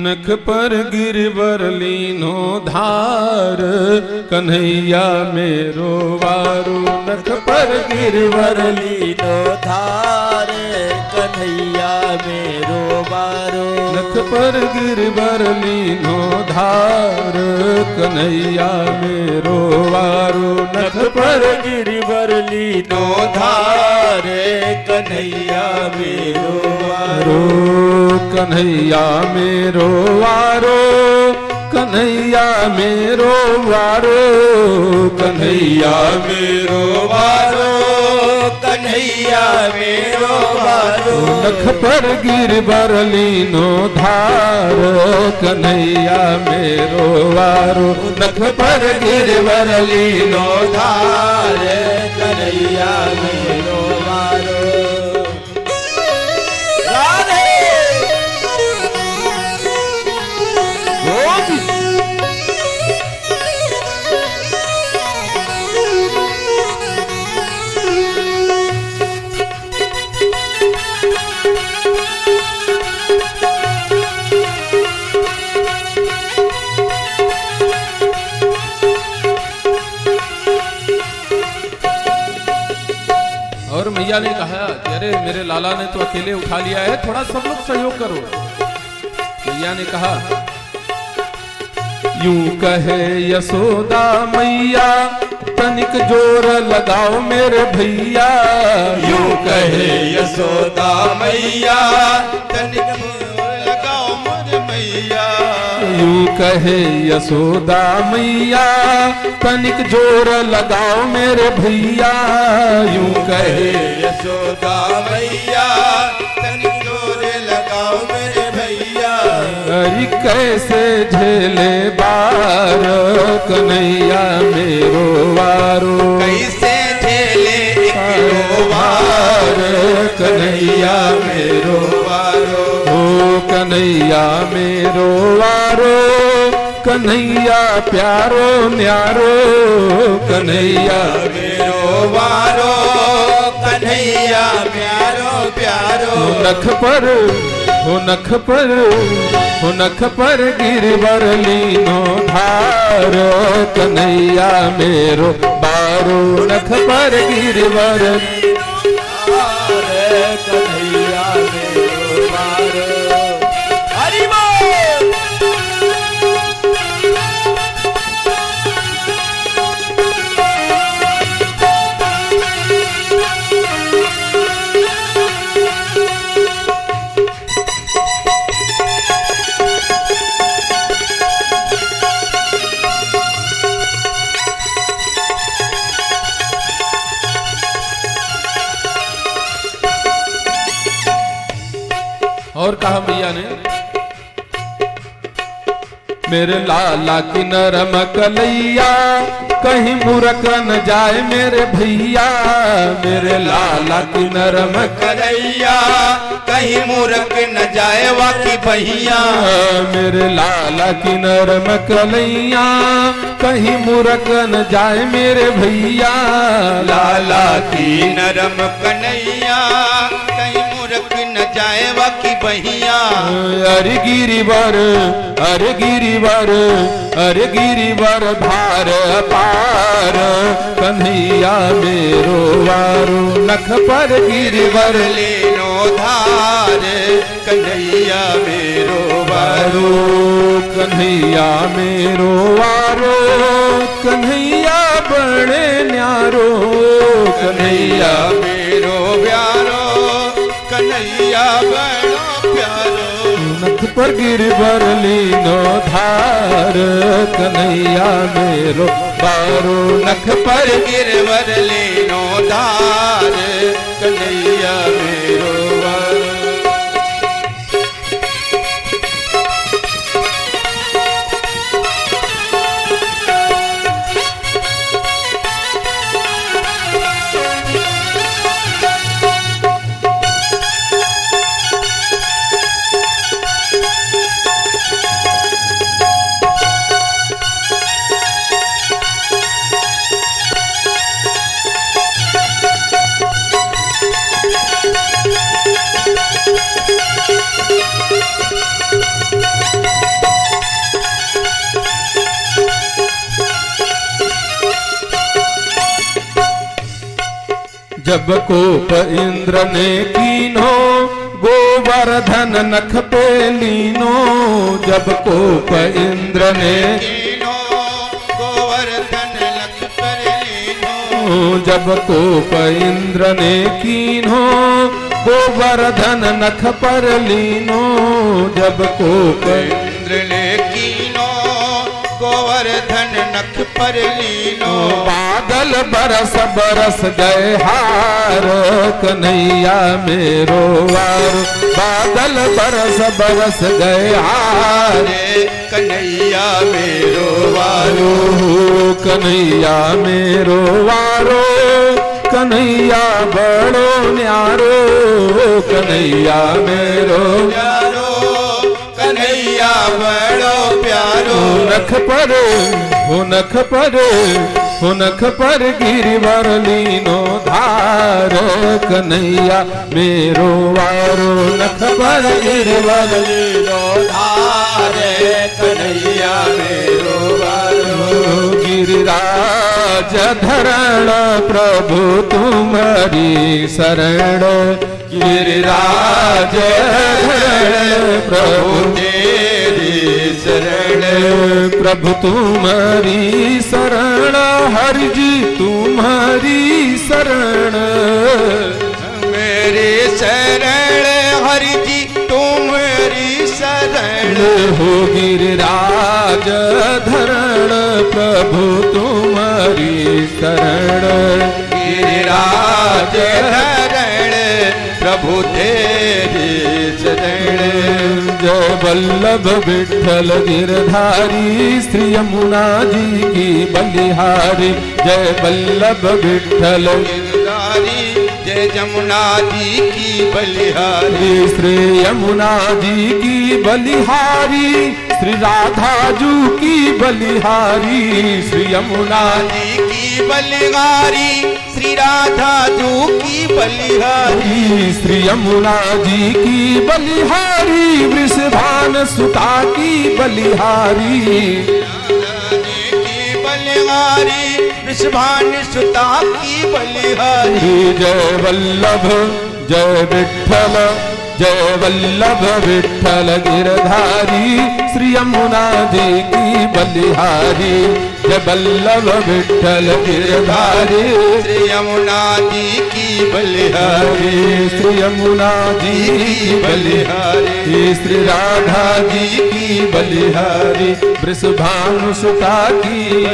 नख पर गिरवर लीनो धार कन्हैया मेरो वारो। नख पर गिरवर लीनो धार कन्हैया मेरो वारो। नख पर गिरवर लीनो धार कन्हैया मेरो वारो। नख पर गिरवर लीनो धार कन्हैया मेरो वारो। कन्हैया मेरो वारो। कन्हैया मेरो वारो। कन्हैया मेरो वारो। कन्हैया मेरो वारो। नख पर गिरवर लीनो धार कन्हैया मेरो वारो। नख पर गिरवर लीनो धार कन्हैया मेरो वारो। और मैया ने कहा कि अरे मेरे लाला ने तो अकेले उठा लिया है, थोड़ा सब लोग सहयोग करो। मैया ने कहा यूं कहे यशोदा मैया तनिक जोर लगाओ मेरे भैया। यूं कहे यशोदा मैया तनिक जोर लगाओ मेरे भैया। यूं कहे यशोदा मैया तनिक जोर लगाओ मेरे भैया। यूं कहे यशोदा मैया तनिक जोर लगाओ मेरे भैया। अरे कैसे झेले बार कन्हैया मेरो वारो। कैसे झेले एक वार कन्हैया मेरो वारो। ओ कन्हैया मेरो वारो। कन्हैया प्यारो न्यारो। कन्हैया मेरो वारो। कन्हैया प्यारो प्यारो। नख पर हो नख पर हो नख पर गिरवर लीनो धार कन्हैया मेरो बारो। नख पर गिरवर कन्हैया मेरो वारो। हरि बोल। और कहा मैया ने मेरे लाला की नरम कलैया कहीं मुरक न जाए मेरे भैया। मेरे लाला की नरम कन्हैया कहीं मूर्ख न जाए वाकी भैया। मेरे लाला की नरम कलैया कहीं मुरक न जाए मेरे भैया। लाला की नरम कन्हैया कहीं मूर्ख न जाए वाकी भैया। अरे गिरिवर अरे गिरिवर अरे गिरिवर भार पार कन्हैया मेरो वारो। नख पर गिरिवर लीनो धार कन्हैया मेरो वारो। कन्हैया मेरो वारो। कन्हैया बड़े न्यारो। कन्हैया मेरो प्यारो। कन्हैया बड़ो प्यारो। नख पर गिरवर लीनो धार कन्हैया मेरो वारो। नख पर गिरवर लीनो धार कन्हैया मेरो वारो। जब कोप इंद्र ने कीनो गोवर्धन नख पे लीनो। जब कोप इंद्र ने कीनो गोवर्धन लख पर लीनो। जब कोप इंद्र ने कीनो गोवर्धन नख पर लीनो। जब कोप इंद्र ने कीनो गोवर्धन नख पर लीनो। बादल बरस बरस गए हार कन्हैया मेरो वार। बादल बरस बरस गए हार कन्हैया मेरो वारो। कन्हैया मेरो वारो कन्हैया बड़ो न्यारो। कन्हैया मेरो प्यारो कन्हैया बड़ो प्यारो। नख पर नख पर नख पर गिरवर लीनो धार कन्हैया मेरो वारो। नख पर गिरवर लीनो धार कन्हैया मेरो वारो। गिरिराज धरण प्रभु तुम्हारी शरण। गिरिराज धरण प्रभु तेरी शरण। प्रभु तुम्हारी शरण हरि जी तुम्हारी शरण। मेरी शरण हरि जी तुम्हारी शरण। हो गिरिराज धरण प्रभु तुम्हारी शरण। गिरिराज धरण प्रभु तेरी शरण। जय वल्लभ विठ्ठल गिरधारी श्री यमुना जी की बलिहारी। जय वल्लभ विठ्ठल गिरधारी जय जमुना जी की बलिहारी। श्री यमुना जी की बलिहारी श्री राधा जू की बलिहारी। श्री यमुना जी की बलिहारी श्री राधा जू की बलिहारी। श्री यमुना जी की बलिहारी वृषभान सुता की बलिहारी। बलिहारी वृषभान सुता की बलिहारी। जय वल्लभ जय विठ्ठल जय वल्लभ विठ्ठल गिरधारी श्री यमुना जी की बलिहारी। जय वल्लभ विठ्ठल गिरधारी श्री यमुना जी की बलिहारी। श्री यमुना जी की बलिहारी श्री राधा जी की बलिहारी वृषभानु सुता की।